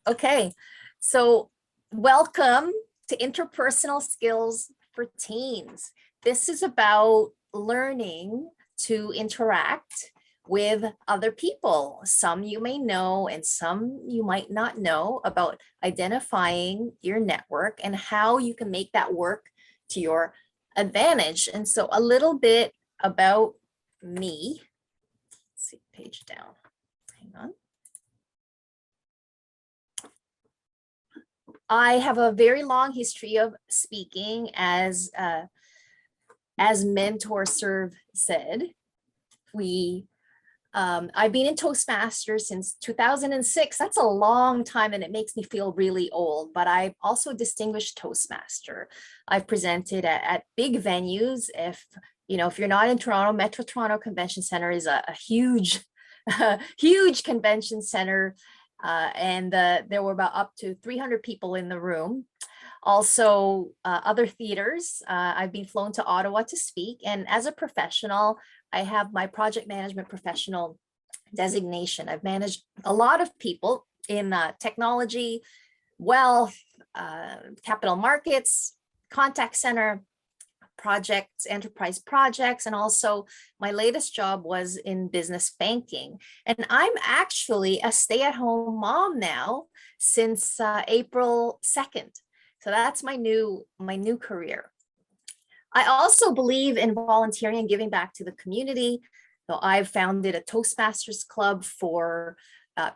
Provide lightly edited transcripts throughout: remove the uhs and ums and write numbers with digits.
Okay, so welcome to Interpersonal Skills for Teens. This is about learning to interact with other people. Some you may know and some you might not know about identifying your network and how you can make that work to your advantage. And so a little bit about me. Let's see, page down. Hang on. I have a very long history of speaking, as Mentor Serve said. I've been in Toastmasters since 2006. That's a long time and it makes me feel really old, but I've also a distinguished Toastmaster. I've presented at big venues. If you're not in Toronto, Metro Toronto Convention Center is a huge, huge convention center. And there were about up to 300 people in the room. Also, other theaters. I've been flown to Ottawa to speak. And as a professional, I have my project management professional designation. I've managed a lot of people in technology, wealth, capital markets, contact center, projects, enterprise projects, and also my latest job was in business banking. And I'm actually a stay-at-home mom now since April 2nd. So that's my new career. I also believe in volunteering and giving back to the community. So I've founded a Toastmasters Club for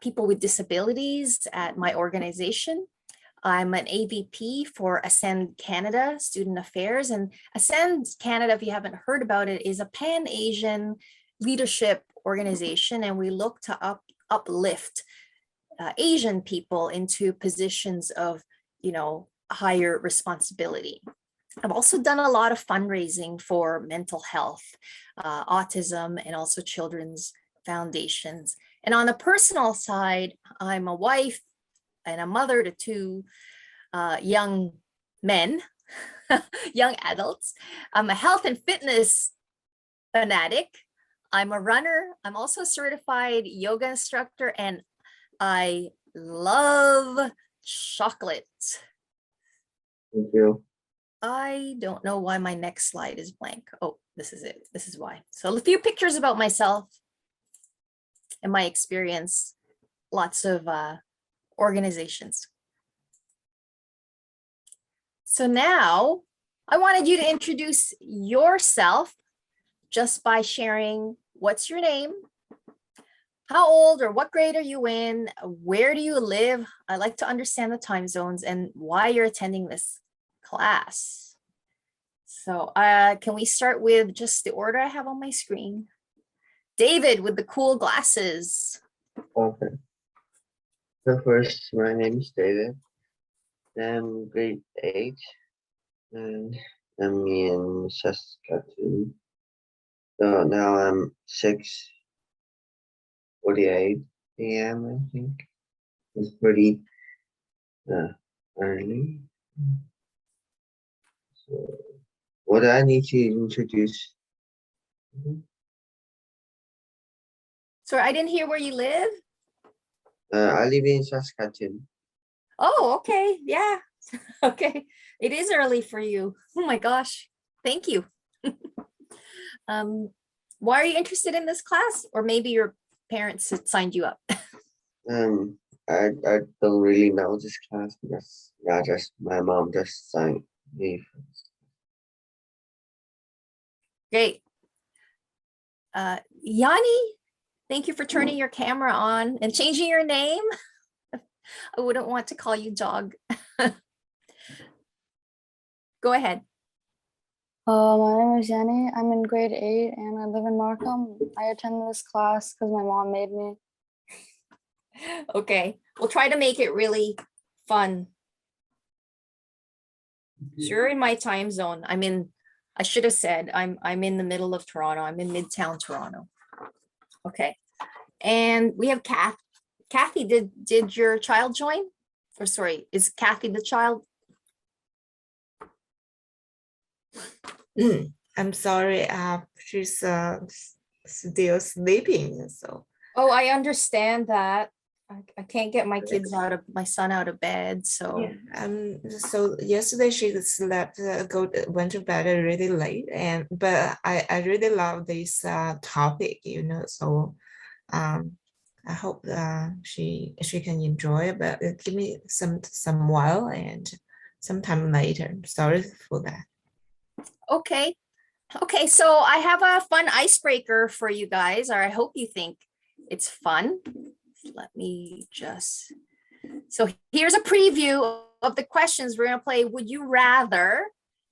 people with disabilities at my organization. I'm an AVP for Ascend Canada Student Affairs, and Ascend Canada, if you haven't heard about it, is a Pan-Asian leadership organization, and we look to uplift Asian people into positions of, higher responsibility. I've also done a lot of fundraising for mental health, autism, and also children's foundations. And on the personal side, I'm a wife and a mother to two young men, young adults. I'm a health and fitness fanatic. I'm a runner. I'm also a certified yoga instructor, and I love chocolate. Thank you. I don't know why my next slide is blank. Oh, this is it. This is why. So a few pictures about myself and my experience, lots of organizations. So now I wanted you to introduce yourself just by sharing what's your name, how old or what grade are you in, where do you live? I like to understand the time zones and why you're attending this class. So can we start with just the order I have on my screen? David with the cool glasses. Okay. So first, my name is David. I'm grade 8 and I'm in Saskatoon. So now I'm 6:48 a.m. I think. It's pretty early. So what do I need to introduce? Sorry, I didn't hear where you live. I live in Saskatoon. Oh, okay. Yeah. Okay. It is early for you. Oh my gosh. Thank you. Why are you interested in this class? Or maybe your parents had signed you up. I don't really know this class because my mom just signed me. Great. Yanni, thank you for turning your camera on and changing your name. I wouldn't want to call you Jog. Go ahead. My name is Yanni. I'm in grade 8 and I live in Markham. I attend this class because my mom made me. Okay, we'll try to make it really fun. So you're in my time zone. I should have said I'm in the middle of Toronto. I'm in Midtown Toronto. Okay, and we have Kathy. Did your child join? Or sorry, is Kathy the child? I'm sorry, she's still sleeping, so. Oh, I understand that. I can't get my kids my son out of bed, so. Yeah. So yesterday she slept, went to bed really late, but I really love this topic, so I hope she can enjoy it, but give me some while and sometime later. Sorry for that. Okay. Okay, so I have a fun icebreaker for you guys, or I hope you think it's fun. Let me just, so here's a preview of the questions. We're going to play Would You Rather,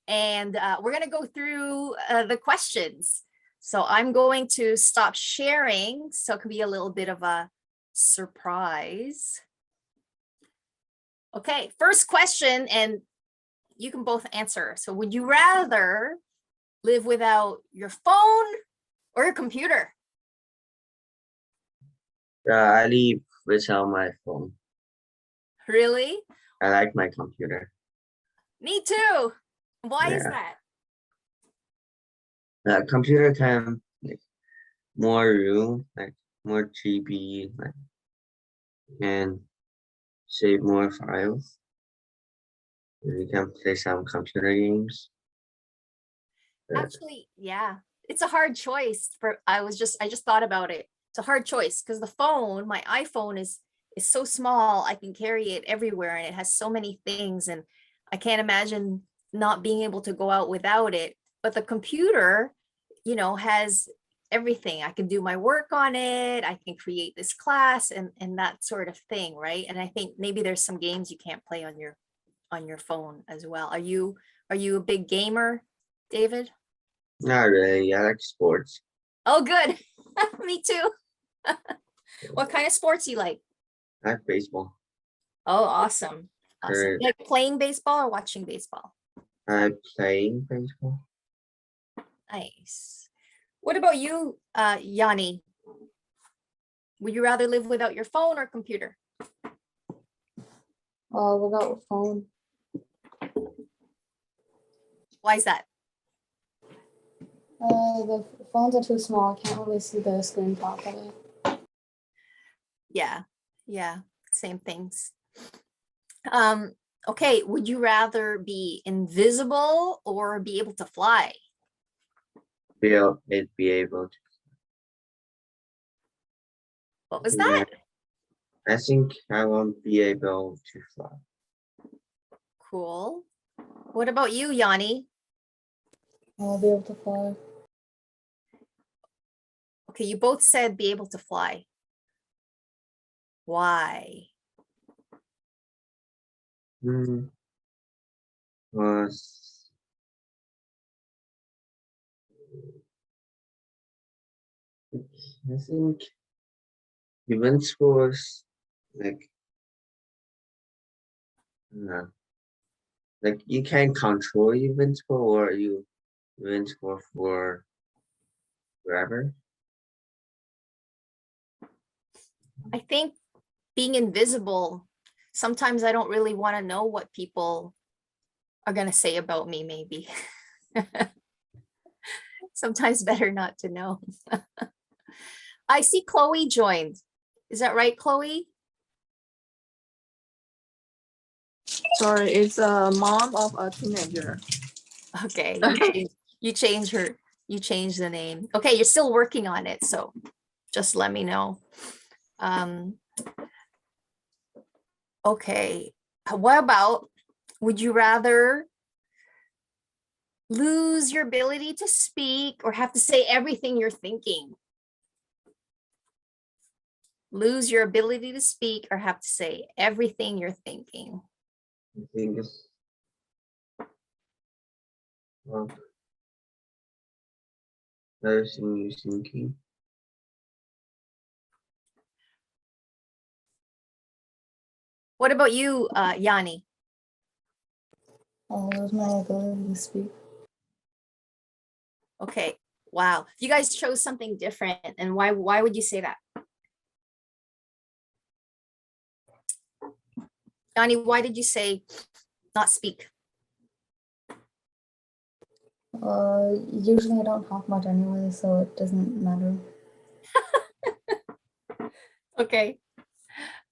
and we're going to go through the questions. So I'm going to stop sharing, so it can be a little bit of a surprise. Okay, first question, and you can both answer. So would you rather live without your phone or your computer? I live without my phone. Really? I like my computer. Me too. Why is Yeah. that? Computer can more room, more GB, and save more files. You can play some computer games. Actually, yeah, it's a hard choice. I just thought about it. It's a hard choice because the phone, my iPhone is so small. I can carry it everywhere and it has so many things, and I can't imagine not being able to go out without it. But the computer, has everything. I can do my work on it. I can create this class and that sort of thing, right? And I think maybe there's some games you can't play on your phone as well. Are you a big gamer, David? Not really. I like sports. Oh, good. Me too. What kind of sports do you like? I like baseball. Oh, awesome. Sure. You like playing baseball or watching baseball? I like playing baseball. Nice. What about you, Yanni? Would you rather live without your phone or computer? Without phone. Why is that? The phones are too small. I can't really see the screen properly. Yeah, same things. Okay, would you rather be invisible or be able to fly? Be able to. What was that? I think I won't be able to fly. Cool. What about you, Yanni? I'll be able to fly. Okay, you both said be able to fly. Why? Was I think events was you can control events or you events for forever. I think being invisible, sometimes I don't really want to know what people are going to say about me, maybe. Sometimes better not to know. I see Chloe joined. Is that right, Chloe? Sorry, it's a mom of a teenager. Okay, you changed the name. Okay, you're still working on it, so just let me know. Okay, what about, would you rather lose your ability to speak or have to say everything you're thinking? Lose your ability to speak or have to say everything you're thinking? I think it's everything you're thinking. What about you, Yanni? I'll lose my ability to speak. Okay, wow. You guys chose something different, and why would you say that? Yanni, why did you say not speak? Usually I don't talk much anyway, so it doesn't matter. Okay.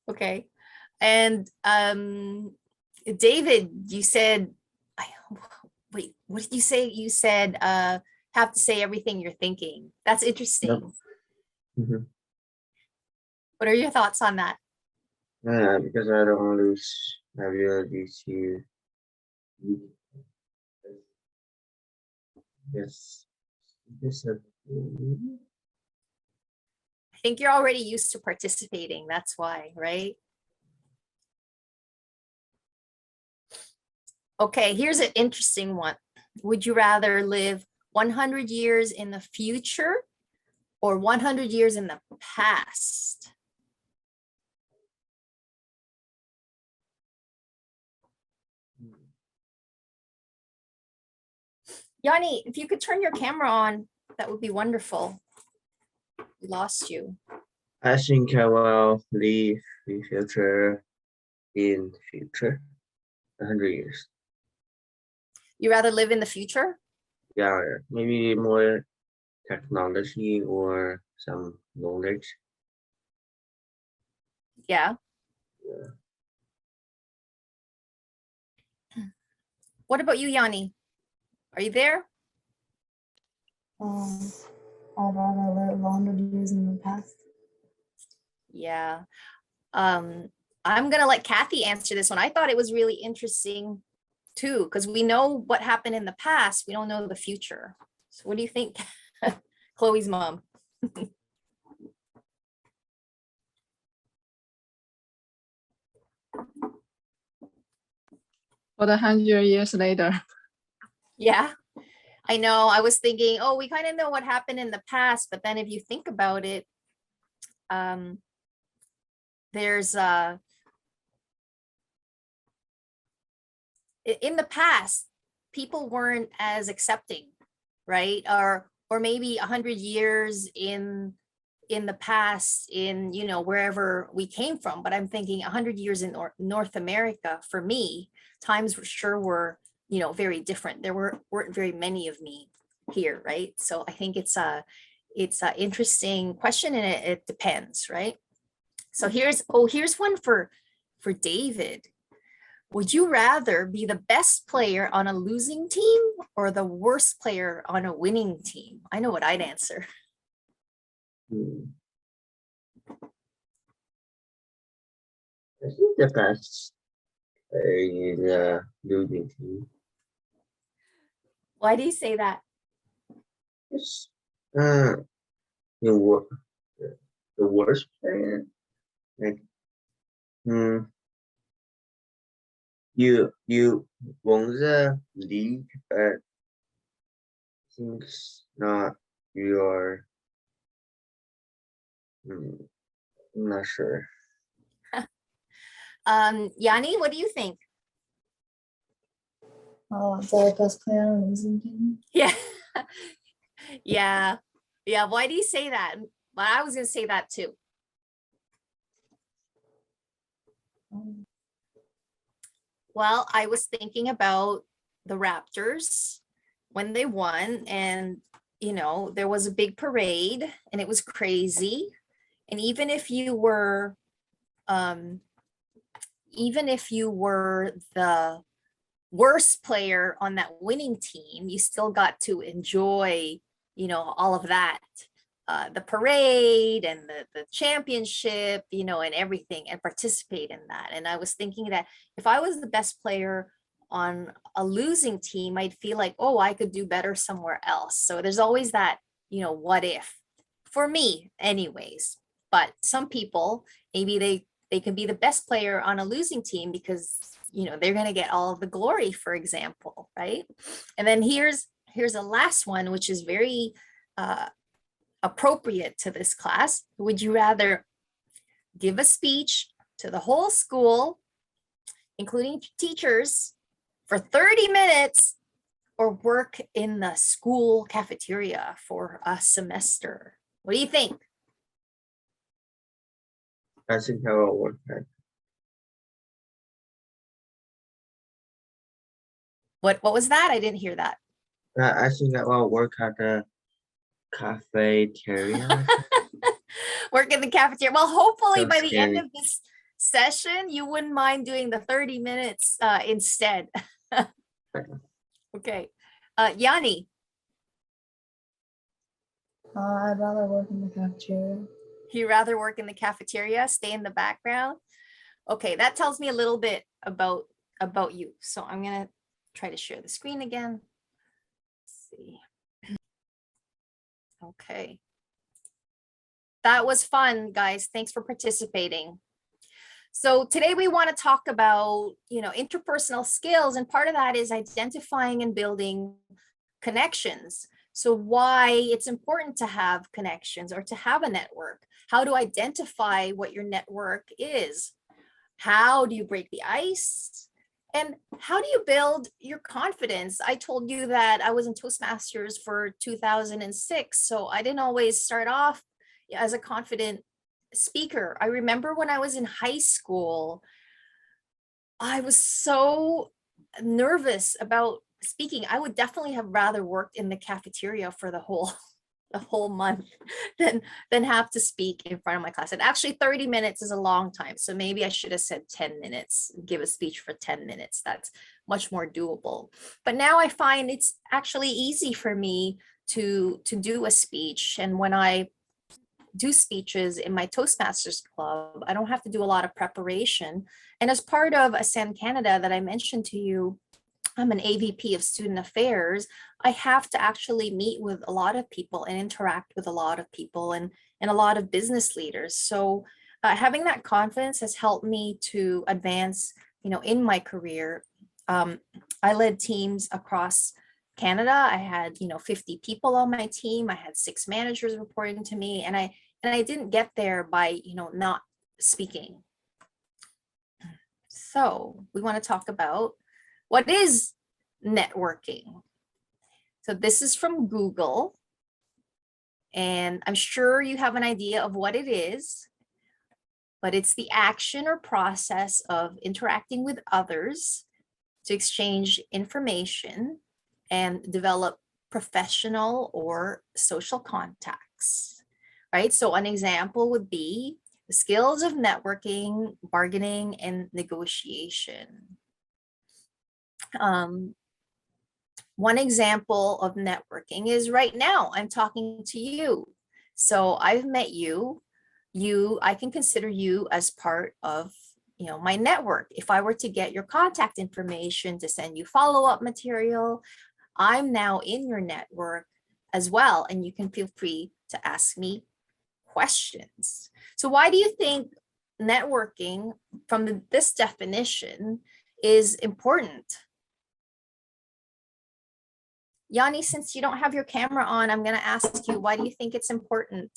Okay. And David, you said, wait, what did you say? You said have to say everything you're thinking. That's interesting. Mhm. What are your thoughts on that? Because I don't want to lose my ability to yes. I think you're already used to participating. That's why, right? Okay, here's an interesting one. Would you rather live 100 years in the future or 100 years in the past? Yanni, if you could turn your camera on, that would be wonderful. We lost you. I think I will live in future 100 years. You rather live in the future? Yeah, maybe more technology or some knowledge. Yeah. What about you, Yanni? Are you there? I'd rather live 100 years in the past. Yeah. I'm gonna let Kathy answer this one. I thought it was really interesting too, because we know what happened in the past. We don't know the future. So what do you think, Chloe's mom? For the 100 years later. Yeah, I know. I was thinking, oh, we kind of know what happened in the past, but then if you think about it, there's in the past, people weren't as accepting, right? Or maybe 100 years in the past, in, you know, wherever we came from. But I'm thinking 100 years in North America, for me, times were, you know, very different. There weren't very many of me here, right? So I think it's a interesting question, and it depends, right? So here's one for David. Would you rather be the best player on a losing team or the worst player on a winning team? I know what I'd answer. I think the best is losing team. Why do you say that? Yes. The worst player, like, you won the league, but things not your. I'm not sure. Yanni, what do you think? The best player on a losing team. Yeah. Yeah. Why do you say that? Well, I was going to say that too. Well, I was thinking about the Raptors when they won, and, you know, there was a big parade and it was crazy. And even if you were the worst player on that winning team, you still got to enjoy, you know, all of that, the parade and the championship, you know, and everything, and participate in that. And I was thinking that if I was the best player on a losing team, I'd feel like, oh, I could do better somewhere else. So there's always that, you know, what if, for me anyways. But some people, maybe they can be the best player on a losing team because, you know, they're going to get all of the glory, for example, right? And then here's a last one, which is very appropriate to this class. Would you rather give a speech to the whole school, including teachers, for 30 minutes, or work in the school cafeteria for a semester? What do you think? I think I will work at. What was that? I didn't hear that. I think I will work at the cafeteria. Work in the cafeteria. Well, hopefully So by the end scary. of session, you wouldn't mind doing the 30 minutes instead. Okay. Yanni. I'd rather work in the cafeteria. You'd rather work in the cafeteria, stay in the background? Okay, that tells me a little bit about you. So I'm gonna try to share the screen again. Let's see. Okay. That was fun, guys. Thanks for participating. So today we want to talk about, interpersonal skills, and part of that is identifying and building connections. So why it's important to have connections or to have a network, how to identify what your network is, how do you break the ice, and how do you build your confidence? I told you that I was in Toastmasters for 2006, so I didn't always start off as a confident speaker. I remember when I was in high school, I was so nervous about speaking. I would definitely have rather worked in the cafeteria for the whole month than have to speak in front of my class. And actually 30 minutes is a long time. So maybe I should have said 10 minutes, give a speech for 10 minutes. That's much more doable. But now I find it's actually easy for me to do a speech. And when I do speeches in my Toastmasters club, I don't have to do a lot of preparation. And as part of Ascend Canada that I mentioned to you, I'm an AVP of Student Affairs. I have to actually meet with a lot of people and interact with a lot of people and a lot of business leaders. So having that confidence has helped me to advance, in my career. I led teams across Canada. I had, 50 people on my team. I had 6 managers reporting to me, and I didn't get there by, not speaking. So we want to talk about what is networking. So this is from Google, and I'm sure you have an idea of what it is, but it's the action or process of interacting with others to exchange information and develop professional or social contacts, right? So an example would be the skills of networking, bargaining, and negotiation. One example of networking is right now I'm talking to you. So I've met you. I can consider you as part of, my network. If I were to get your contact information to send you follow-up material, I'm now in your network as well, and you can feel free to ask me questions. So why do you think networking from this definition is important? Yanni, since you don't have your camera on, I'm going to ask you, why do you think it's important?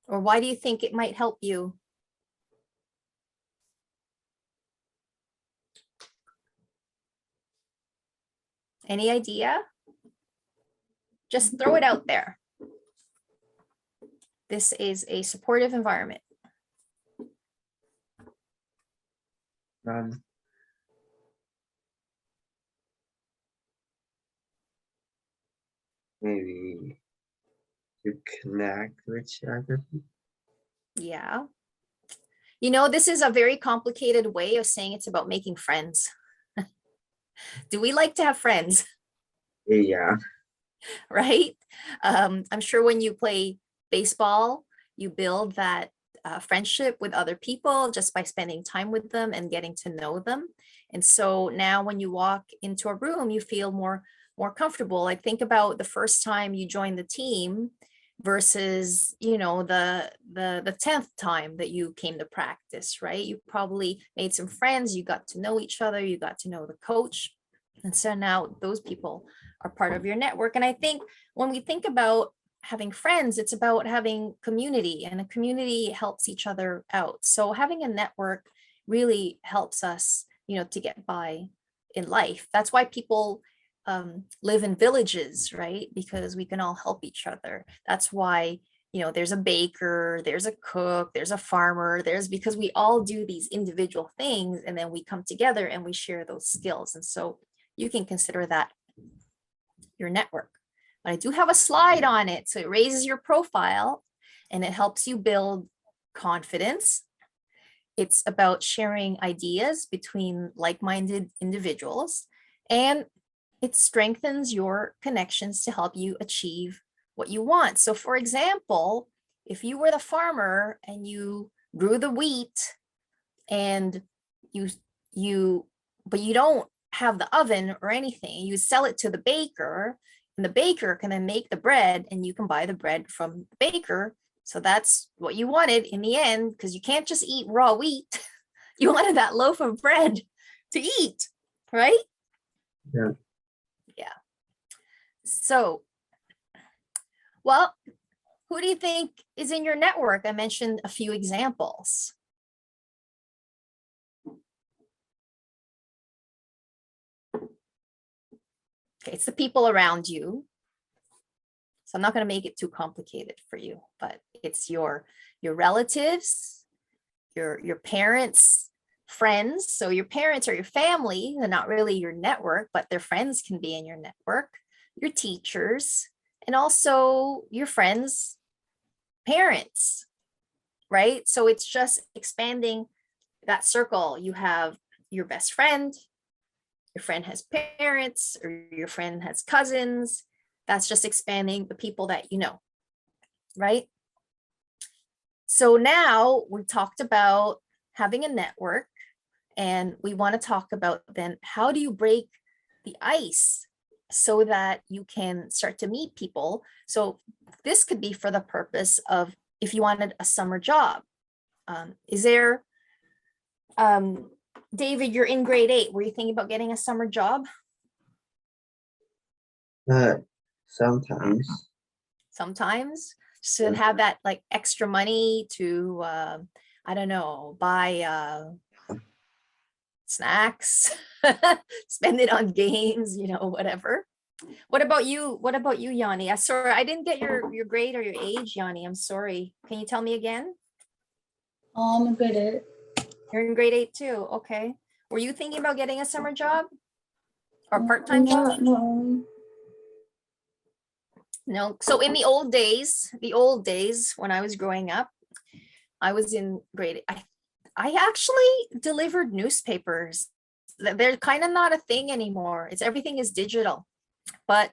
Or why do you think it might help you? Any idea? Just throw it out there. This is a supportive environment. Maybe to connect with other people. Yeah. This is a very complicated way of saying it's about making friends. Do we like to have friends? Yeah. Right? I'm sure when you play baseball, you build that friendship with other people just by spending time with them and getting to know them. And so now when you walk into a room, you feel more comfortable. Like think about the first time you joined the team versus, the 10th time that you came to practice, right? You probably made some friends, you got to know each other, you got to know the coach. And so now those people are part of your network. And I think when we think about having friends, it's about having community, and a community helps each other out. So having a network really helps us, to get by in life. That's why people live in villages, right? Because we can all help each other. That's why, there's a baker, there's a cook, there's a farmer, because we all do these individual things, and then we come together and we share those skills. And so you can consider that your network. But I do have a slide on it. So it raises your profile and it helps you build confidence. It's about sharing ideas between like-minded individuals, and it strengthens your connections to help you achieve what you want. So for example, if you were the farmer and you grew the wheat and but you don't have the oven or anything, you sell it to the baker, and the baker can then make the bread and you can buy the bread from the baker. So that's what you wanted in the end, because you can't just eat raw wheat. You wanted that loaf of bread to eat, right? Yeah. Yeah. So, well, who do you think is in your network? I mentioned a few examples. Okay, it's the people around you. So I'm not going to make it too complicated for you, but it's your relatives, your parents, friends. So your parents are your family. They're not really your network, but their friends can be in your network, your teachers, and also your friends' parents, right? So it's just expanding that circle. You have your best friend, your friend has parents, or your friend has cousins. That's just expanding the people that you know, right? So now we talked about having a network, and we want to talk about then how do you break the ice so that you can start to meet people. So this could be for the purpose of if you wanted a summer job. Is there, David, you're in grade 8. Were you thinking about getting a summer job? Sometimes. Sometimes, so have that like extra money to, I don't know, buy snacks, spend it on games, you know, whatever. What about you? What about you, Yanni? I sorry, I didn't get your grade or your age, Yanni. I'm sorry. Can you tell me again? I'm in grade 8. You're in grade 8 too. Okay. Were you thinking about getting a summer job or part-time job? No. So in the old days when I was growing up, I was in grade. I actually delivered newspapers. They're kind of not a thing anymore. Everything is digital, but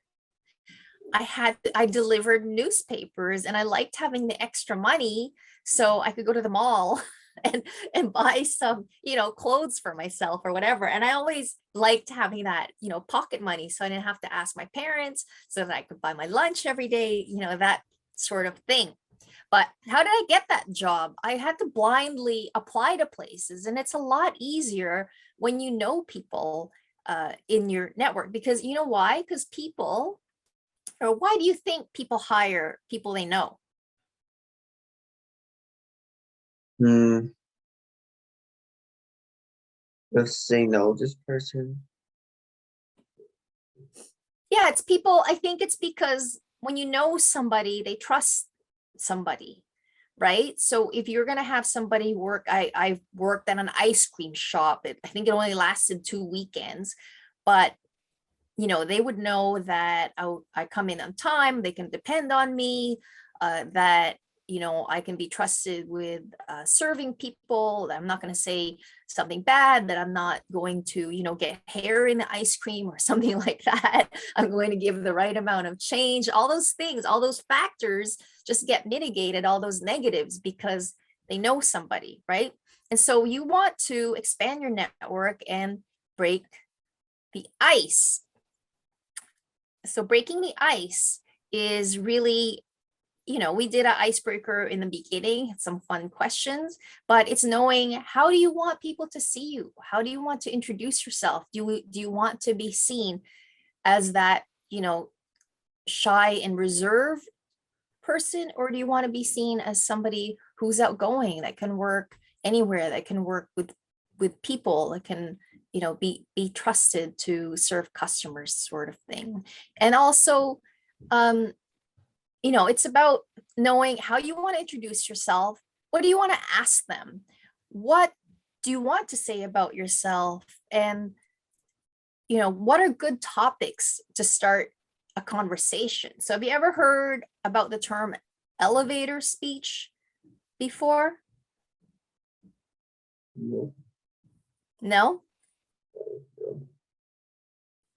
I delivered newspapers, and I liked having the extra money so I could go to the mall and buy some, you know, clothes for myself or whatever. And I always liked having that, you know, pocket money, so I didn't have to ask my parents, so that I could buy my lunch every day, you know, that sort of thing. But how did I get that job? I had to blindly apply to places, and it's a lot easier when you know people in your network, because you know why? Because people, or why do you think people hire people they know? Just say no, this person. Yeah, it's people. I think it's because when you know somebody, they trust somebody, right? So if you're going to have somebody work, I've worked at an ice cream shop. I think it only lasted 2 weekends, but you know, they would know that I come in on time, they can depend on me, that, you know, I can be trusted with serving people, that I'm not going to say something bad, that I'm not going to, you know, get hair in the ice cream or something like that. I'm going to give the right amount of change. All those things, all those factors just get mitigated, all those negatives, because they know somebody, right? And so you want to expand your network and break the ice. So breaking the ice is really, you know, we did an icebreaker in the beginning, some fun questions, but it's knowing, how do you want people to see you? How do you want to introduce yourself? Do you want to be seen as that, you know, shy and reserved person, or do you want to be seen as somebody who's outgoing, that can work anywhere, that can work with people, that can, you know, be trusted to serve customers, sort of thing. And also, you know, it's about knowing how you want to introduce yourself. What do you want to ask them? What do you want to say about yourself? And, you know, what are good topics to start a a conversation. So have you ever heard about the term elevator speech before? No. No?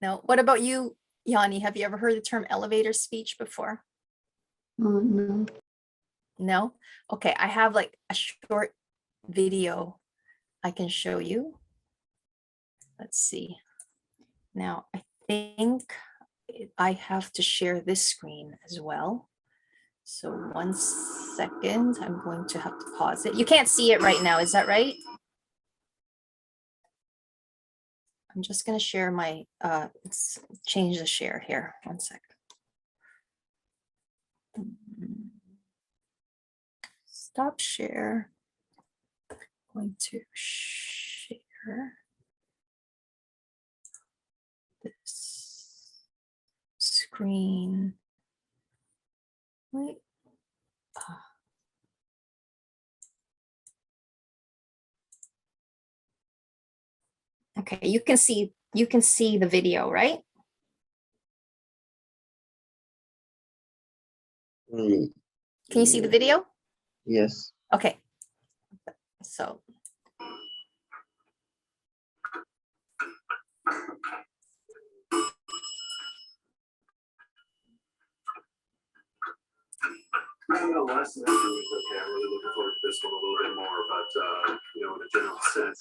No. What about you, Yanni? Have you ever heard the term elevator speech before? No. No? Okay, I have like a short video I can show you. Let's see. Now, I think I have to share this screen as well. So 1 second, I'm going to have to pause it. You can't see it right now, is that right? I'm just going to share my, let's change the share here. 1 sec. Stop share. Going to share this screen. Wait. Okay, you can see the video, right? Mm, Can you see the video? yes. Okay. So last semester was okay. I'm really looking forward to this one a little bit more, but in a general sense.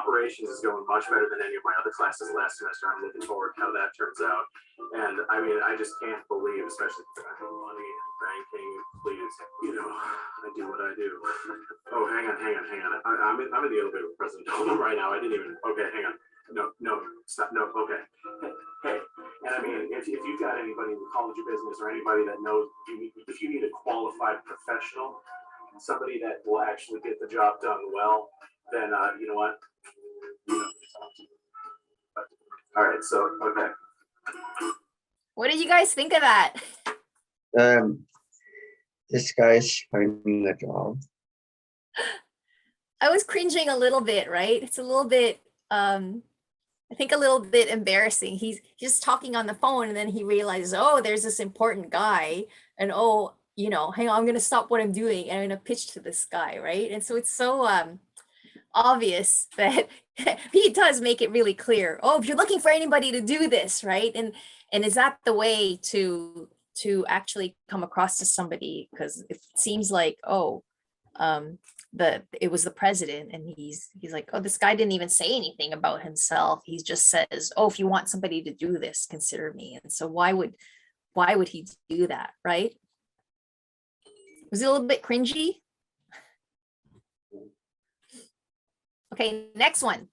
Operations is going much better than any of my other classes last semester. I'm looking forward to how that turns out. And I mean, I just can't believe, especially money and banking, please, I do what I do. Oh, hang on. I'm in the elevator with President Donald right now. I didn't even, okay, hang on. No, stop, no, okay. Hey, and I mean, if you've got anybody in the college of business or anybody that knows, if you need a qualified professional, somebody that will actually get the job done well, then you know what? All right, so, okay. what did you guys think of that? This guy's finding a job. I was cringing a little bit, right? It's a little bit, I think a little bit embarrassing. He's just talking on the phone and then he realizes, oh, there's this important guy and oh, hang on, I'm going to stop what I'm doing and I'm going to pitch to this guy, right? And so it's so obvious that he does make it really clear. Oh, if you're looking for anybody to do this, right? And is that the way to actually come across to somebody? Because it seems like, it was the president and he's like, oh, this guy didn't even say anything about himself. He just says, oh, if you want somebody to do this, consider me. And so why would he do that, right? Was it a little bit cringy? Okay, next one.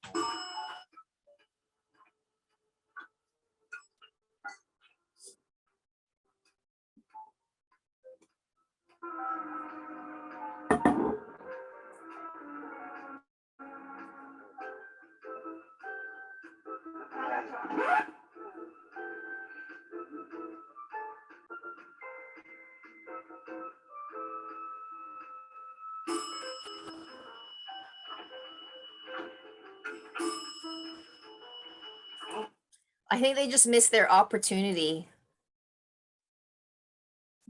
I think they just missed their opportunity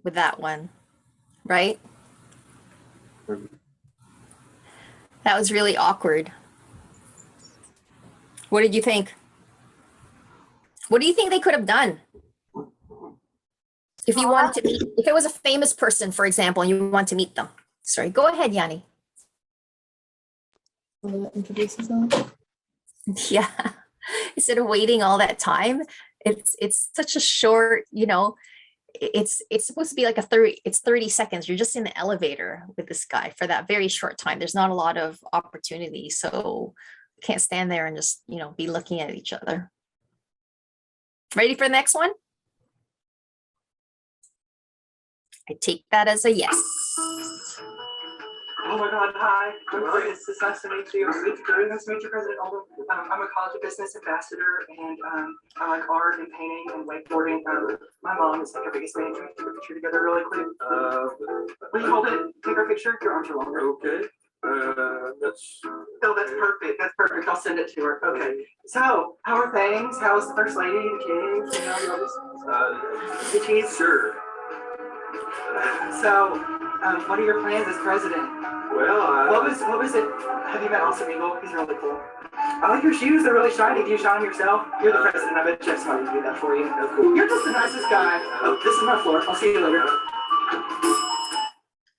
with that one, right? That was really awkward. What did you think? What do you think they could have done? If you wanted to meet, if it was a famous person, for example, and you want to meet them. Sorry, go ahead, Yanni. Introduce yourself. Yeah. Instead of waiting all that time, it's such a short, it's supposed to be like it's 30 seconds. You're just in the elevator with this guy for that very short time. There's not a lot of opportunity. So you can't stand there and just, be looking at each other. Ready for the next one? I take that as a yes. Oh my God, hi. It's nice to meet you. It's very nice to meet you, President Alden. I'm a college of business ambassador and I like art and painting and wakeboarding. My mom is like our biggest fan. Can we take a picture together really quick? Will you hold it? Take our picture? Your arms are longer. Okay. That's Oh, that's perfect. That's perfect. I'll send it to her. Okay. So, how are things? How's the first lady, the kids? You know, the kids? sure. So, what are your plans as president? Well, What was it? Have you met Awesome Eagle? He's really cool. I like your shoes. They're really shiny. Do you shine them yourself? You're the president. I bet you have somebody to do that for you. That's cool. You're just the nicest guy. Oh, this is my floor. I'll see you later.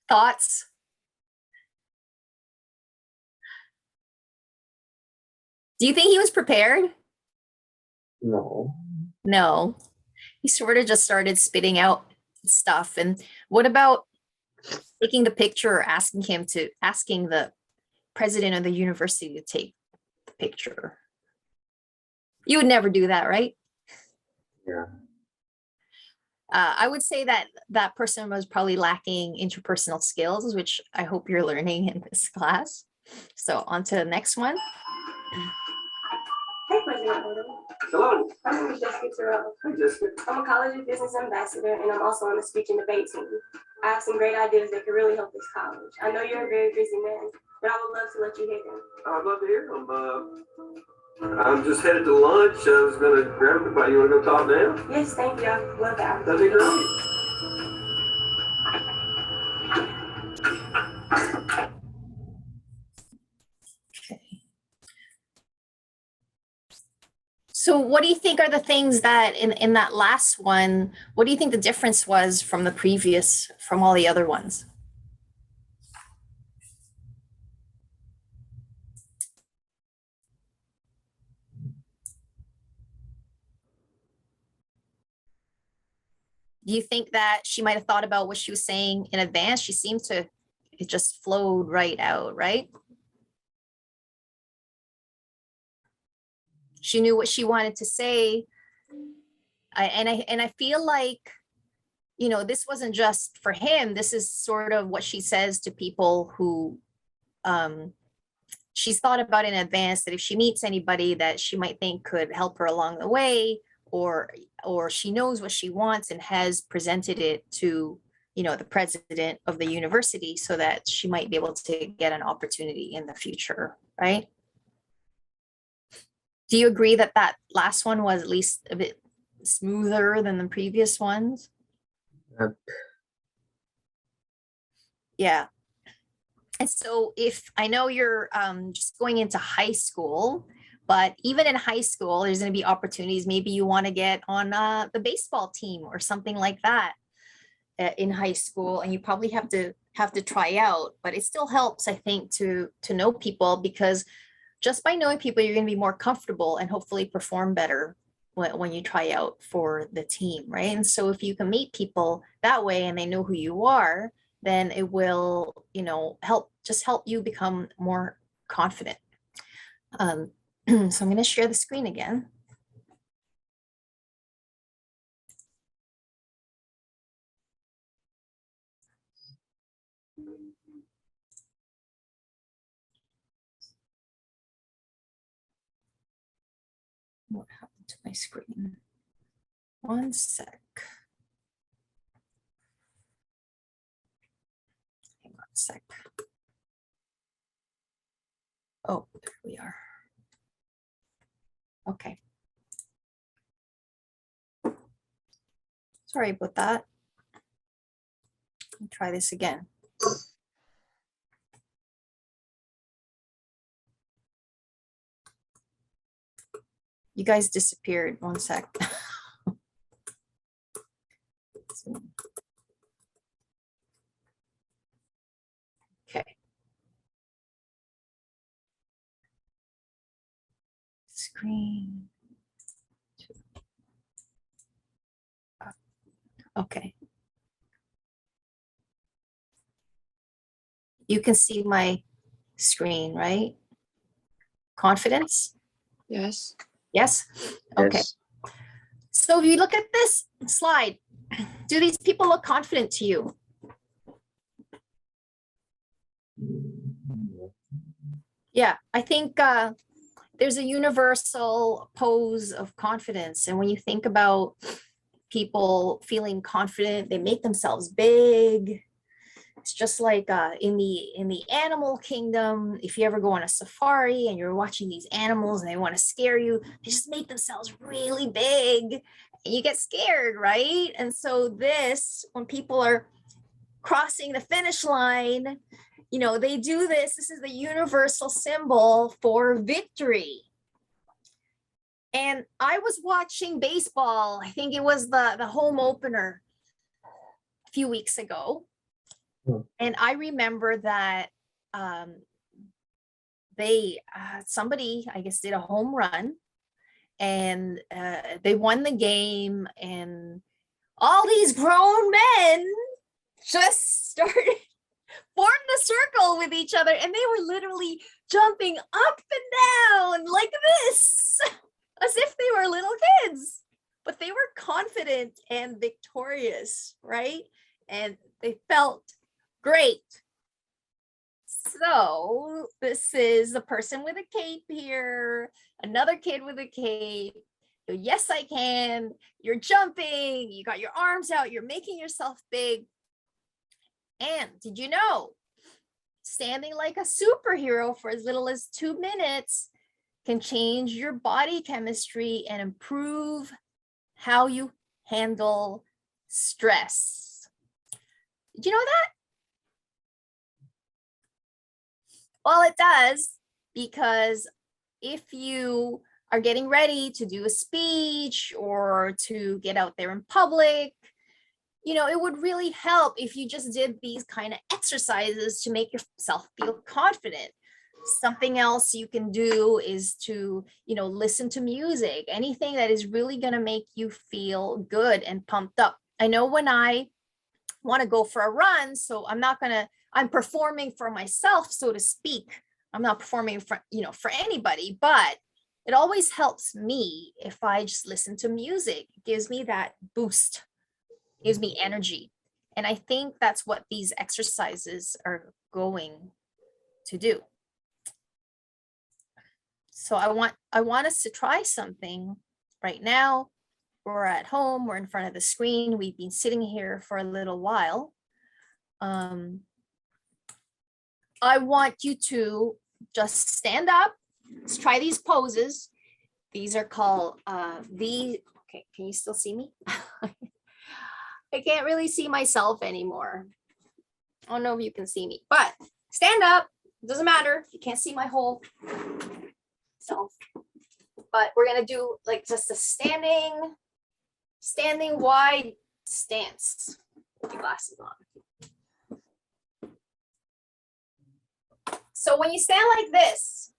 Thoughts? Do you think he was prepared? No. No. He sort of just started spitting out stuff. And what about taking the picture or asking the president of the university to take the picture? You would never do that, right? Yeah. I would say that that person was probably lacking interpersonal skills, which I hope you're learning in this class. So on to the next one. Hey, President Odom. hello. My name is Jessica Terrell. Hi, Jessica. I'm a college and business ambassador, and I'm also on the speech and debate team. I have some great ideas that could really help this college. I know you're a very busy man, but I would love to let you hear them. I'd love to hear them. I'm just headed to lunch. I was going to grab a bite. You want to go talk now? Yes, thank you. I love that. That'd be great. So what do you think are the things that in that last one, what do you think the difference was from the previous, from all the other ones? Do you think that she might have thought about what she was saying in advance? She seemed to, it just flowed right out, right? She knew what she wanted to say. I feel like, you know, this wasn't just for him. This is sort of what she says to people who she's thought about in advance, that if she meets anybody that she might think could help her along the way, or she knows what she wants and has presented it to, you know, the president of the university so that she might be able to get an opportunity in the future, right? Do you agree that that last one was at least a bit smoother than the previous ones? Yep. Yeah. And so if I know you're just going into high school, but even in high school, there's going to be opportunities. Maybe you want to get on the baseball team or something like that in high school, and you probably have to try out. But it still helps, I think, to know people, because just by knowing people, you're going to be more comfortable and hopefully perform better when you try out for the team, right? And so if you can meet people that way and they know who you are, then it will, you know, help you become more confident. So I'm going to share the screen again. What happened to my screen? One sec. Hang on a sec. Oh, there we are. Okay. Sorry about that. Let me try this again. You guys disappeared. One sec. Okay. Screen. Okay. You can see my screen, right? Confidence? Yes. Yes? Okay. Yes. So if you look at this slide, do these people look confident to you? Yeah, I think there's a universal pose of confidence. And when you think about people feeling confident, they make themselves big, It's just like in the animal kingdom, if you ever go on a safari and you're watching these animals and they want to scare you, they just make themselves really big and you get scared, right? And so this, when people are crossing the finish line, you know, they do this. This is the universal symbol for victory. And I was watching baseball. I think it was the home opener a few weeks ago. And I remember that somebody, I guess, did a home run and they won the game, and all these grown men just started formed the circle with each other, and they were literally jumping up and down like this, as if they were little kids, but they were confident and victorious, right? And they felt great. So this is the person with a cape here, another kid with a cape. Yes, I can. You're jumping, you got your arms out, you're making yourself big. And did you know, standing like a superhero for as little as 2 minutes can change your body chemistry and improve how you handle stress. Did you know that? Well, it does, because if you are getting ready to do a speech or to get out there in public, you know, it would really help if you just did these kind of exercises to make yourself feel confident. Something else you can do is to, you know, listen to music, anything that is really going to make you feel good and pumped up. I know when I want to go for a run, so I'm performing for myself, so to speak. I'm not performing for, you know, for anybody, but it always helps me if I just listen to music. It gives me that boost, gives me energy. And I think that's what these exercises are going to do. So I want us to try something right now. We're at home, we're in front of the screen. We've been sitting here for a little while. I want you to just stand up. Let's try these poses. These are called okay, can you still see me? I can't really see myself anymore. I don't know if you can see me, but stand up. It doesn't matter. You can't see my whole self. But we're gonna do like just a standing wide stance with your glasses on. So when you stand like this,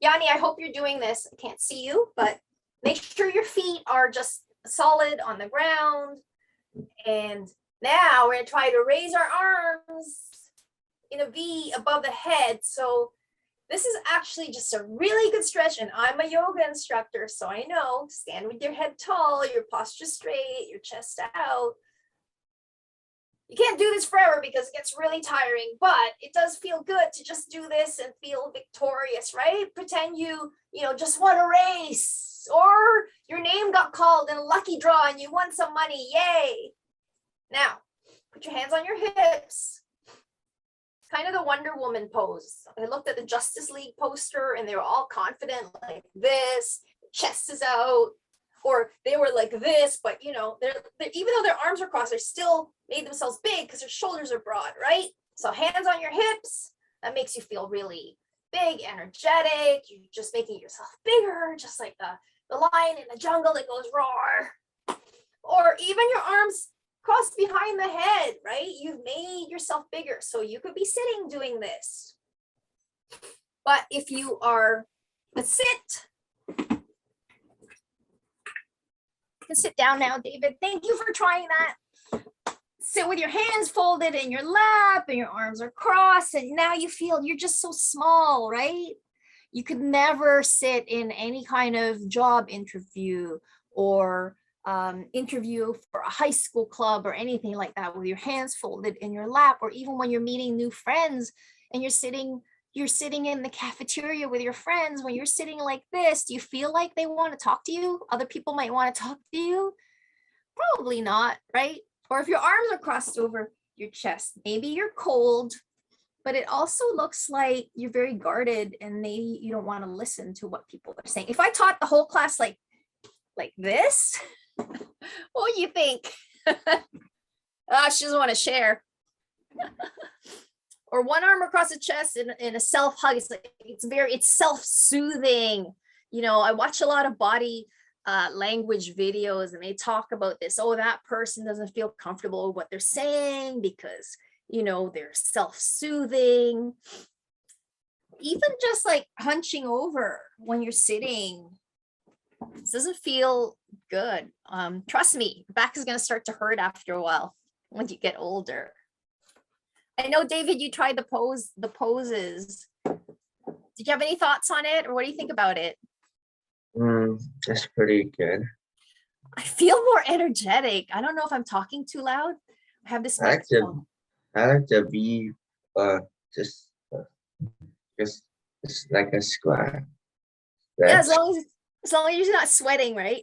Yanni, I hope you're doing this. I can't see you, but make sure your feet are just solid on the ground. And now we're gonna try to raise our arms in a V above the head. So this is actually just a really good stretch, and I'm a yoga instructor, so I know, stand with your head tall, your posture straight, your chest out. You can't do this forever because it gets really tiring, but it does feel good to just do this and feel victorious, right? Pretend you just won a race, or your name got called in a lucky draw and you won some money, yay. Now, put your hands on your hips. Kind of the Wonder Woman pose. I looked at the Justice League poster and they were all confident like this, chest is out, or they were like this, but you know, they're even though their arms are crossed, they still made themselves big because their shoulders are broad, right? So hands on your hips, that makes you feel really big, energetic. You're just making yourself bigger, just like the lion in the jungle that goes roar. Or even your arms crossed behind the head, right? You've made yourself bigger. So you could be sitting doing this. But if you are, let's sit. You can sit down now, David. Thank you for trying that. Sit with your hands folded in your lap and your arms are crossed. And now you feel you're just so small, right? You could never sit in any kind of job interview or interview for a high school club or anything like that with your hands folded in your lap, or even when you're meeting new friends and you're sitting in the cafeteria with your friends. When you're sitting like this, do you feel like they want to talk to you? Other people might want to talk to you? Probably not, right? Or if your arms are crossed over, your chest. Maybe you're cold, but it also looks like you're very guarded and maybe you don't want to listen to what people are saying. If I taught the whole class like this, what do you think? She doesn't want to share. Or one arm across the chest in a self hug. It's self-soothing. You know, I watch a lot of body language videos and they talk about this. Oh, that person doesn't feel comfortable with what they're saying because, you know, they're self-soothing. Even just like hunching over when you're sitting, this doesn't feel good. Trust me, back is going to start to hurt after a while when you get older. I know, David, you tried the poses. Did you have any thoughts on it, or what do you think about it? That's pretty good. I feel more energetic. I don't know if I'm talking too loud. I have this microphone. I like to be just like a squat. Yeah, as long as you're not sweating, right?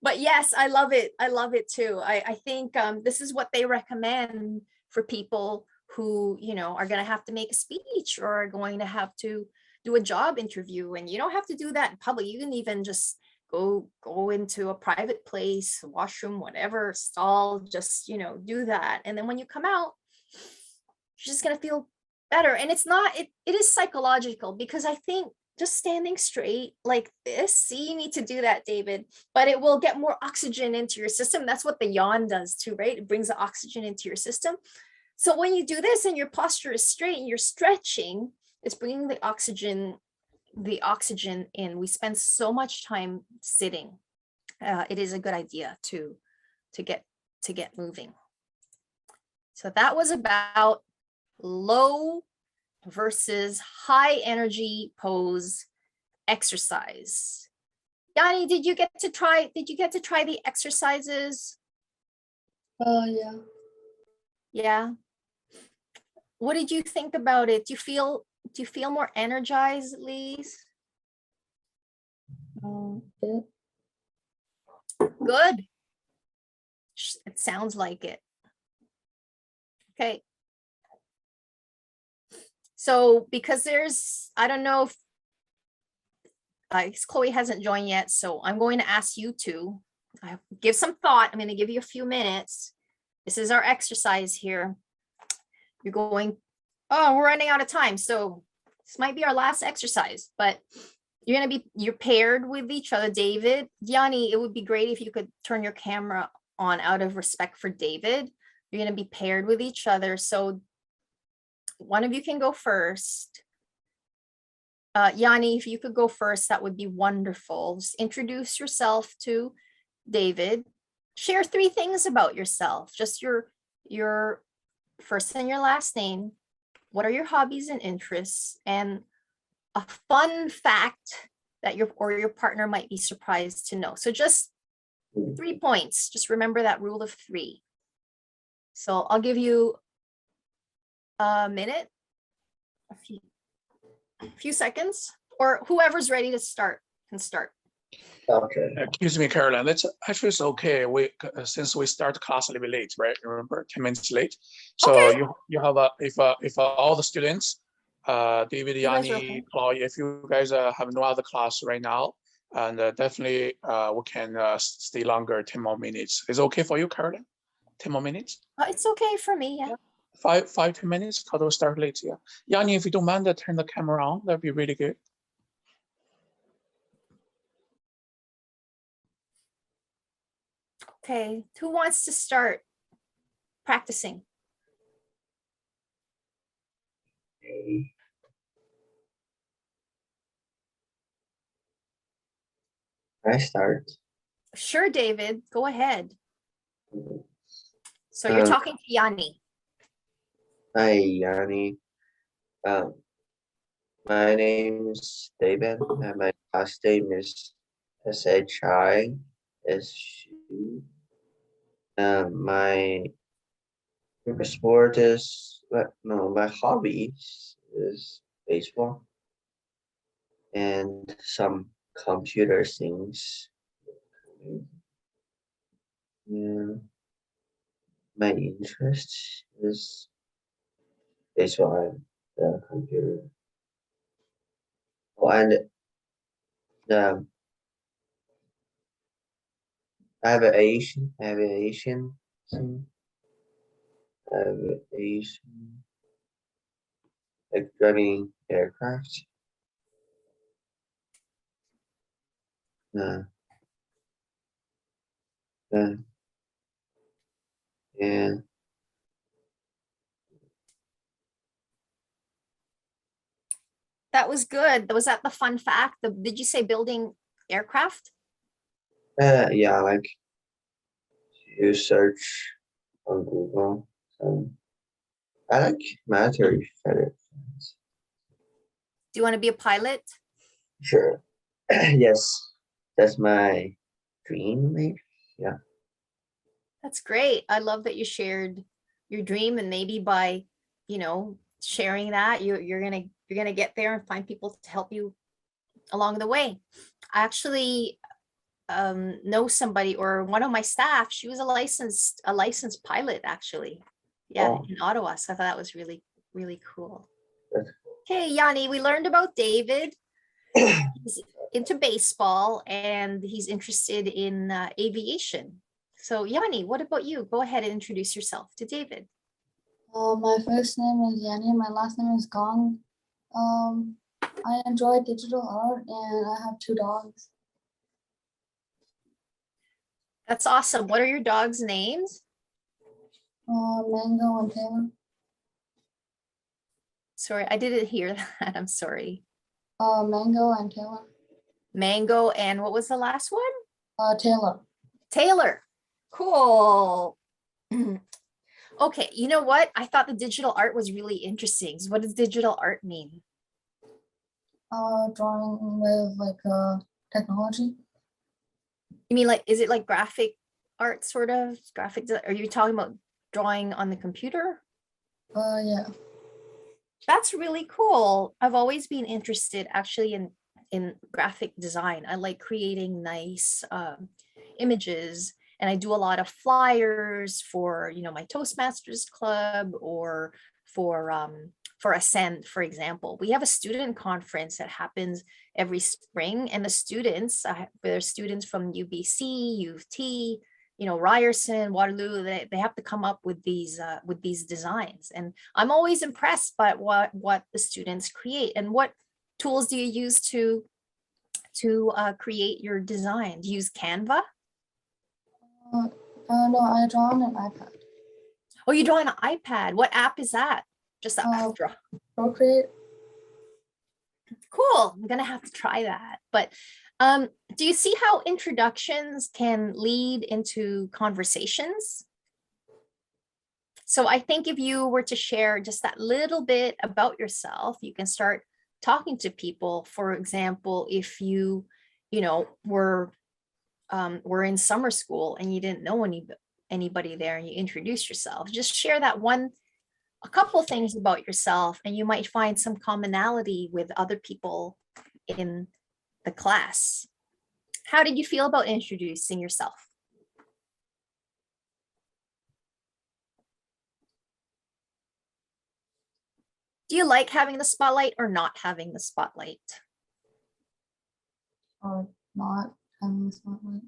But yes, I love it. I love it too. I think this is what they recommend for people who, you know, are going to have to make a speech or are going to have to do a job interview. And you don't have to do that in public. You can even just go into a private place, washroom, whatever stall, just, you know, do that. And then when you come out, you're just going to feel better. And it's not, it is psychological, because I think just standing straight like this, see, you need to do that, David, but it will get more oxygen into your system. That's what the yawn does too, right? It brings the oxygen into your system. So when you do this and your posture is straight and you're stretching, it's bringing the oxygen in. We spend so much time sitting. It is a good idea to get moving. So that was about low versus high energy pose exercise. Yanni, did you get to try the exercises? Yeah. Yeah. What did you think about it? Do you feel more energized, Lise? Yeah. Good. It sounds like it. Okay. So because I don't know if Chloe hasn't joined yet, so I'm going to ask you to give some thought. I'm going to give you a few minutes. This is our exercise here. You're going, oh, we're running out of time. So this might be our last exercise, but you're paired with each other. David, Yanni, it would be great if you could turn your camera on out of respect for David. You're going to be paired with each other. So one of you can go first. Yanni, if you could go first, that would be wonderful. Just introduce yourself to David. Share 3 things about yourself. Just your first and your last name. What are your hobbies and interests? And a fun fact that your partner might be surprised to know. So just 3 points. Just remember that rule of 3. So I'll give you a minute, a few seconds, or whoever's ready to start can start. Okay. Excuse me, Carolyn. It's actually it's okay. Since we start class a little bit late, right? Remember, 10 minutes late. So Okay. you have if all the students, David, Yanni, okay. Chloe, if you guys have no other class right now, and definitely we can stay longer, 10 more minutes. Is it okay for you, Carolyn? 10 more minutes? It's okay for me. Yeah. 5 minutes, because we'll start late. Yeah. Yanni, if you don't mind, turn the camera on. That'd be really good. Okay. Who wants to start practicing? I start. Sure, David. Go ahead. So you're talking to Yanni. Hi, Yanni. My name is David, and my last name is SHI. My favorite sport is my hobby is baseball and some computer things. Yeah. My interest is why the computer. Oh, and aviation, like driving aircraft. Yeah. That was good. Was that the fun fact? Did you say building aircraft? Yeah, like you search on Google. I like military physics. Do you want to be a pilot? Sure. Yes, that's my dream, maybe. Yeah. That's great. I love that you shared your dream, and maybe by, sharing that, you're gonna get there and find people to help you along the way. I actually know somebody, or one of my staff. She was a licensed pilot, actually. Yeah, Wow. in Ottawa. So I thought that was really, really cool. That's Okay, Yanni, we learned about David. He's into baseball and he's interested in aviation. So Yanni, what about you? Go ahead and introduce yourself to David. My first name is Yanni. My last name is Gong. I enjoy digital art and I have 2 dogs. That's awesome. What are your dogs' names? Mango and Taylor. Sorry, I didn't hear that. I'm sorry. Mango and Taylor. Mango and what was the last one? Taylor. Taylor. Cool. Okay, you know what? I thought the digital art was really interesting. So what does digital art mean? Drawing with like technology. You mean is it like graphic art sort of? Are you talking about drawing on the computer? Yeah. That's really cool. I've always been interested actually in graphic design. I like creating nice images, and I do a lot of flyers for, my Toastmasters club, or for Ascend, for example. We have a student conference that happens every spring, and the students, there's students from UBC, U of T, Ryerson, Waterloo, they have to come up with these designs. And I'm always impressed by what the students create. And what tools do you use to create your design? Do you use Canva? No, I draw on an iPad. Oh, you draw on an iPad. What app is that? Just that draw. Procreate. Cool. I'm gonna have to try that. But do you see how introductions can lead into conversations? So I think if you were to share just that little bit about yourself, you can start talking to people. For example, if you were in summer school and you didn't know anybody there, and you introduce yourself, just share a couple things about yourself, and you might find some commonality with other people in the class. How did you feel about introducing yourself? Do you like having the spotlight or not having the spotlight? Or not having the spotlight.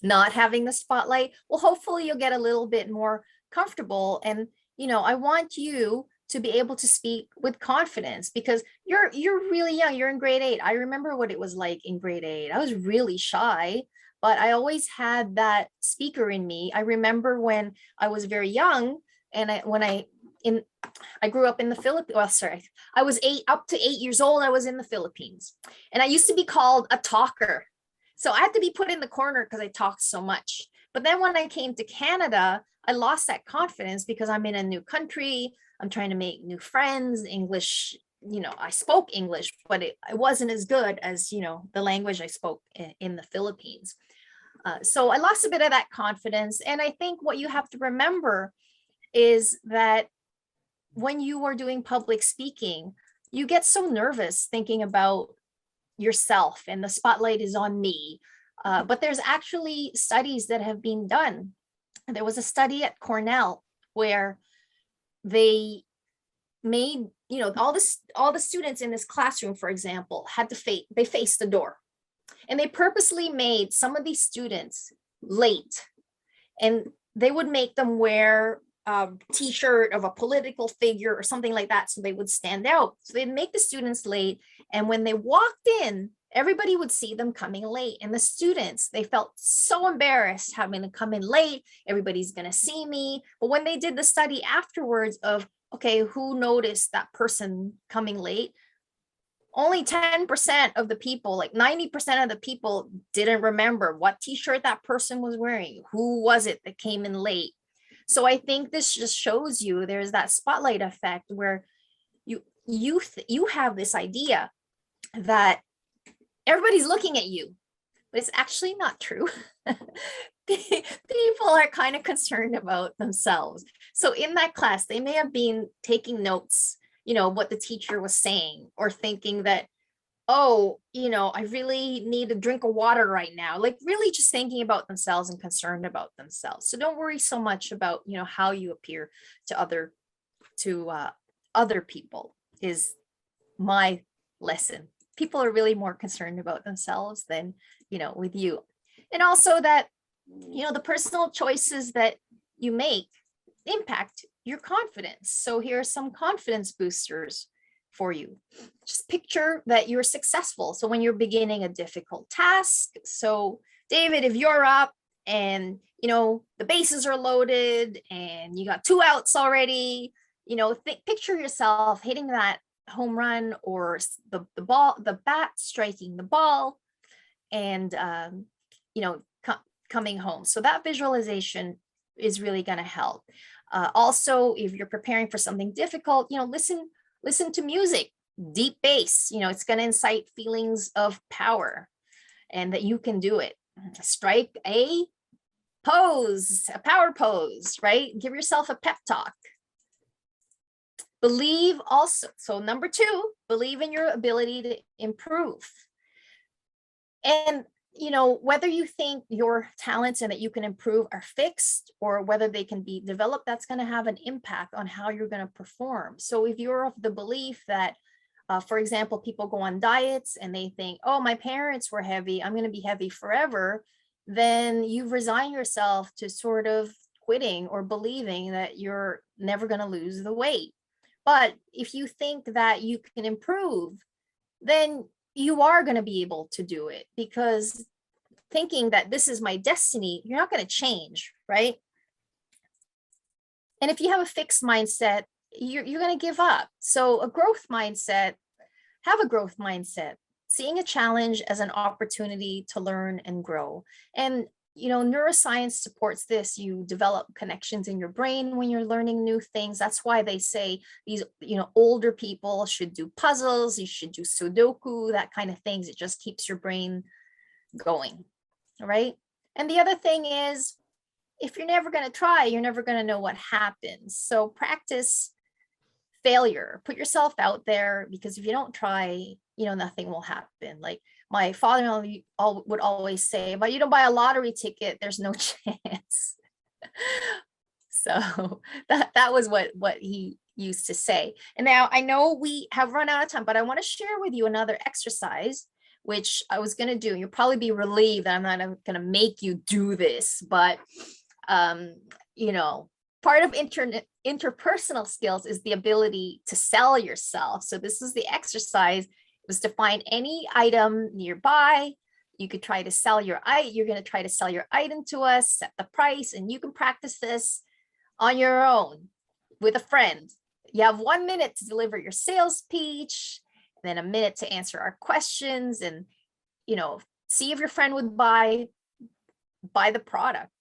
Not having the spotlight. Well, hopefully you'll get a little bit more comfortable, and I want you to be able to speak with confidence, because you're really young. You're in grade 8. I remember what it was like in grade 8. I was really shy, but I always had that speaker in me. I remember when I was very young, and I grew up in the Philippines. Well, sorry, I was up to 8 years old. I was in the Philippines, and I used to be called a talker. So I had to be put in the corner because I talked so much. But then when I came to Canada, I lost that confidence because I'm in a new country. I'm trying to make new friends. English, I spoke English, but it wasn't as good as, the language I spoke in the Philippines. So I lost a bit of that confidence. And I think what you have to remember is that when you are doing public speaking, you get so nervous thinking about yourself and the spotlight is on me. But there's actually studies that have been done. There was a study at Cornell where they made, all the students in this classroom, for example, had to face the door. And they purposely made some of these students late, and they would make them wear a t-shirt of a political figure or something like that, so they would stand out. So they'd make the students late, and when they walked in, everybody would see them coming late. And the students, they felt so embarrassed having to come in late. Everybody's going to see me. But when they did the study afterwards of, okay, who noticed that person coming late? Only 10% of the people, like 90% of the people, didn't remember what t-shirt that person was wearing. Who was it that came in late? So I think this just shows you there's that spotlight effect where you have this idea that everybody's looking at you, but it's actually not true. People are kind of concerned about themselves. So in that class, they may have been taking notes, what the teacher was saying, or thinking that, oh, I really need a drink of water right now. Like really just thinking about themselves and concerned about themselves. So don't worry so much about, how you appear to other people is my lesson. People are really more concerned about themselves than, with you. And also that, the personal choices that you make impact your confidence. So here are some confidence boosters for you. Just picture that you're successful. So when you're beginning a difficult task, so David, if you're up and, the bases are loaded and you got 2 outs already, picture yourself hitting that home run or the bat striking the ball and, coming home. So that visualization is really going to help. Also, if you're preparing for something difficult, listen to music, deep bass, it's going to incite feelings of power and that you can do it. Strike a pose, a power pose, right? Give yourself a pep talk. Believe also. So number 2, believe in your ability to improve. And whether you think your talents and that you can improve are fixed or whether they can be developed, that's going to have an impact on how you're going to perform. So if you're of the belief that, for example, people go on diets and they think, oh, my parents were heavy, I'm going to be heavy forever, then you resign yourself to sort of quitting or believing that you're never going to lose the weight. But if you think that you can improve, then you are going to be able to do it, because thinking that this is my destiny, you're not going to change, right? And if you have a fixed mindset, you're going to give up. So a growth mindset, have a growth mindset, seeing a challenge as an opportunity to learn and grow. And neuroscience supports this. You develop connections in your brain when you're learning new things. That's why they say these, older people should do puzzles, you should do Sudoku, that kind of things. It just keeps your brain going, right? And the other thing is, if you're never going to try, you're never going to know what happens. So practice failure, put yourself out there, because if you don't try, nothing will happen. Like my father-in-law would always say, but you don't buy a lottery ticket, there's no chance. So that was what he used to say. And now I know we have run out of time, but I want to share with you another exercise, which I was going to do. You'll probably be relieved that I'm not going to make you do this, but, part of interpersonal skills is the ability to sell yourself. So this is the exercise. It was to find any item nearby. You could try to sell you're going to try to sell your item to us, set the price, and you can practice this on your own with a friend. You have 1 minute to deliver your sales pitch, and then a minute to answer our questions, and see if your friend would buy the product.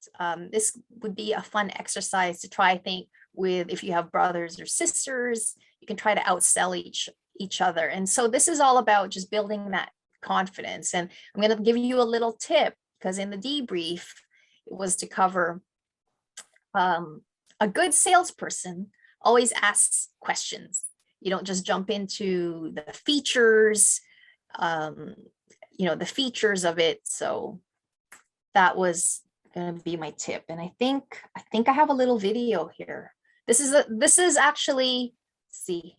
This would be a fun exercise to try, I think, with if you have brothers or sisters, you can try to outsell each other. And so this is all about just building that confidence. And I'm going to give you a little tip, because in the debrief, it was to cover a good salesperson always asks questions. You don't just jump into the features, the features of it. So that was going to be my tip. And I think I have a little video here. This is actually, see,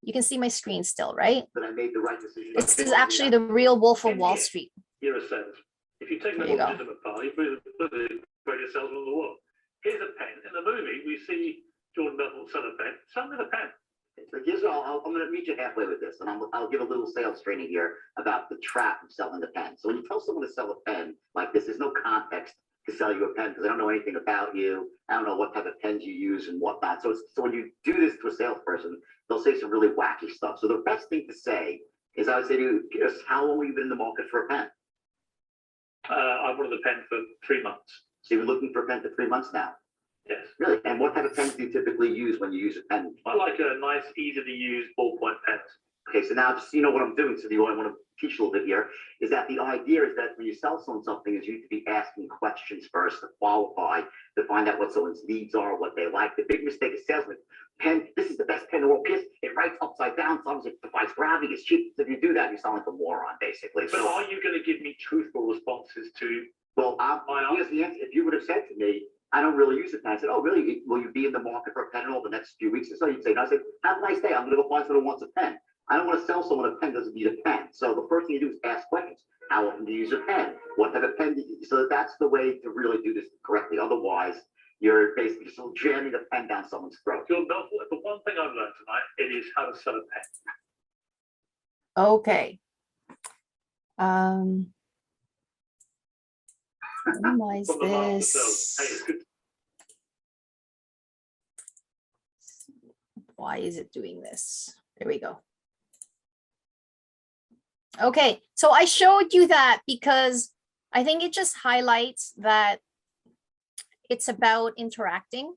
you can see my screen still, right? But I made the right decision. This is actually the real Wolf of Wall Street. You're a salesman. If you take the There you go. legitimate part, you put the greatest salesman in the world. Here's a pen. In the movie, we see Jordan Belfort sell a pen. Sell me the pen. So here's I'm going to meet you halfway with this, and I'll give a little sales training here about the trap of selling the pen. So when you tell someone to sell a pen like this, there's no context to sell you a pen because I don't know anything about you. I don't know what type of pens you use and whatnot. So when you do this to a salesperson, they'll say some really wacky stuff. So the best thing to say is I would say to you, how long have you been in the market for a pen? I've wanted the pen for 3 months. So you've been looking for a pen for 3 months now? Yes. Really? And what type of pens do you typically use when you use a pen? I like a nice, easy to use ballpoint pens. Okay, so now just you know what I'm doing. So I want to teach a little bit here. Is that the idea is that when you sell someone something, is you need to be asking questions first to qualify, to find out what someone's needs are, what they like. The big mistake is salesman. Pen, this is the best pen in the world. It writes upside down. Sometimes it defies gravity. It's cheap. So if you do that, you sound like a moron, basically. But are you going to give me truthful responses to? Well, here's the answer. If you would have said to me, I don't really use a pen. I said, oh, really? Will you be in the market for a pen in all the next few weeks or so? You'd say, no. I said, have a nice day. I'm going to go find someone who wants a pen. I don't want to sell someone a pen doesn't need a pen. So the first thing you do is ask questions. How often do you use a pen? What type of pen do you use? So that's the way to really do this correctly. Otherwise, you're basically just jamming the pen down someone's throat. Jordan Belfort, the one thing I've learned tonight, it is how to sell a pen. Okay. Minimize From the master this. sales. Hey, it's good. Why is it doing this? There we go. Okay, so I showed you that because I think it just highlights that it's about interacting.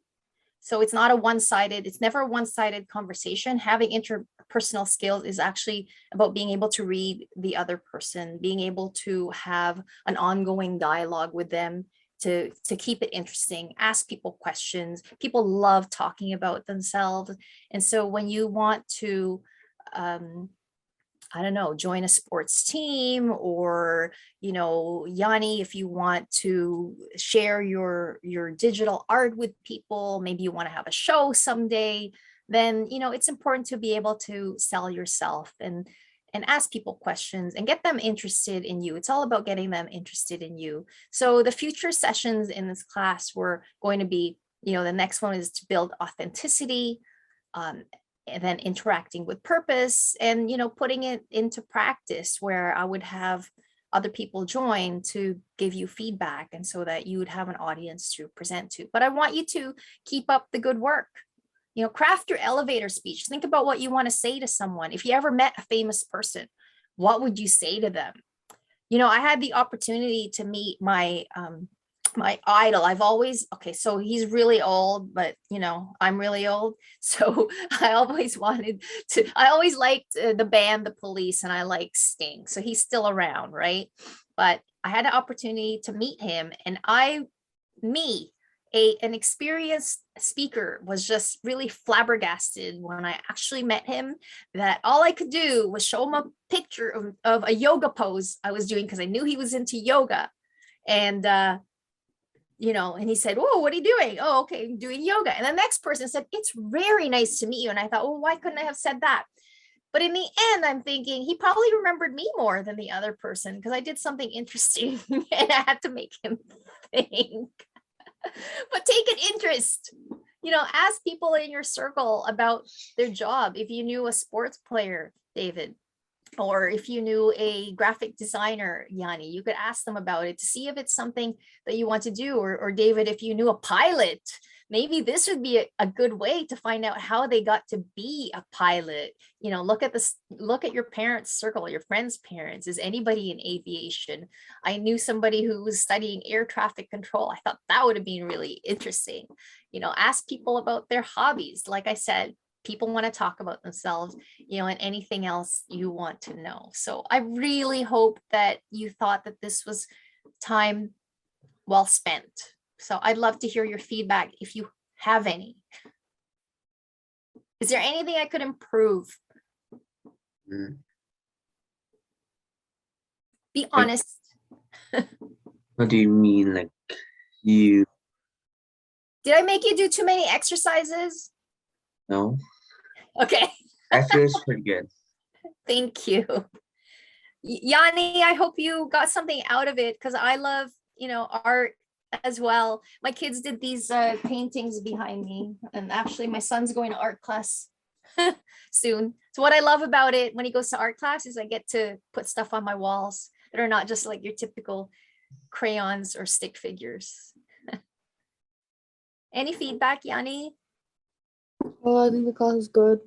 So it's not a one-sided, it's never a one-sided conversation. Having interpersonal skills is actually about being able to read the other person, being able to have an ongoing dialogue with them, to keep it interesting, ask people questions. People love talking about themselves. And so when you want to, I don't know, join a sports team, or, you know, Yanni, if you want to share your digital art with people, maybe you want to have a show someday, then, you know, it's important to be able to sell yourself and ask people questions and get them interested in you. It's all about getting them interested in you. So the future sessions in this class were going to be, you know, the next one is to build authenticity, and then interacting with purpose, and, you know, putting it into practice where I would have other people join to give you feedback, and so that you would have an audience to present to. But I want you to keep up the good work. You know, craft your elevator speech. Think about what you want to say to someone. If you ever met a famous person, what would you say to them? You know, I had the opportunity to meet my my idol. I've always, okay, so he's really old, but, you know, I'm really old. So I always liked the band The Police, and I like Sting. So he's still around, right? But I had an opportunity to meet him, and an experienced speaker, was just really flabbergasted when I actually met him, that all I could do was show him a picture of a yoga pose I was doing, because I knew he was into yoga. And you know, and he said, "Oh, what are you doing?" "Oh, okay, I'm doing yoga." And the next person said, "It's very nice to meet you." And I thought, well, why couldn't I have said that? But in the end, I'm thinking he probably remembered me more than the other person, because I did something interesting and I had to make him think. But take an interest, you know, ask people in your circle about their job. If you knew a sports player, David, or if you knew a graphic designer, Yanni, you could ask them about it to see if it's something that you want to do. Or David, if you knew a pilot, maybe this would be a good way to find out how they got to be a pilot. You know, look at your parents' circle, your friends' parents. Is anybody in aviation? I knew somebody who was studying air traffic control. I thought that would have been really interesting. You know, ask people about their hobbies. Like I said, people want to talk about themselves, you know, and anything else you want to know. So I really hope that you thought that this was time well spent. So I'd love to hear your feedback if you have any. Is there anything I could improve? Be honest. What do you mean? Like you Did I make you do too many exercises? know? Okay, Actually, it's pretty good. thank you. Yanni, I hope you got something out of it because I love, art as well. My kids did these paintings behind me, and actually my son's going to art class soon. So what I love about it when he goes to art class is I get to put stuff on my walls that are not just like your typical crayons or stick figures. Any feedback, Yanni? Oh, I think the class is good.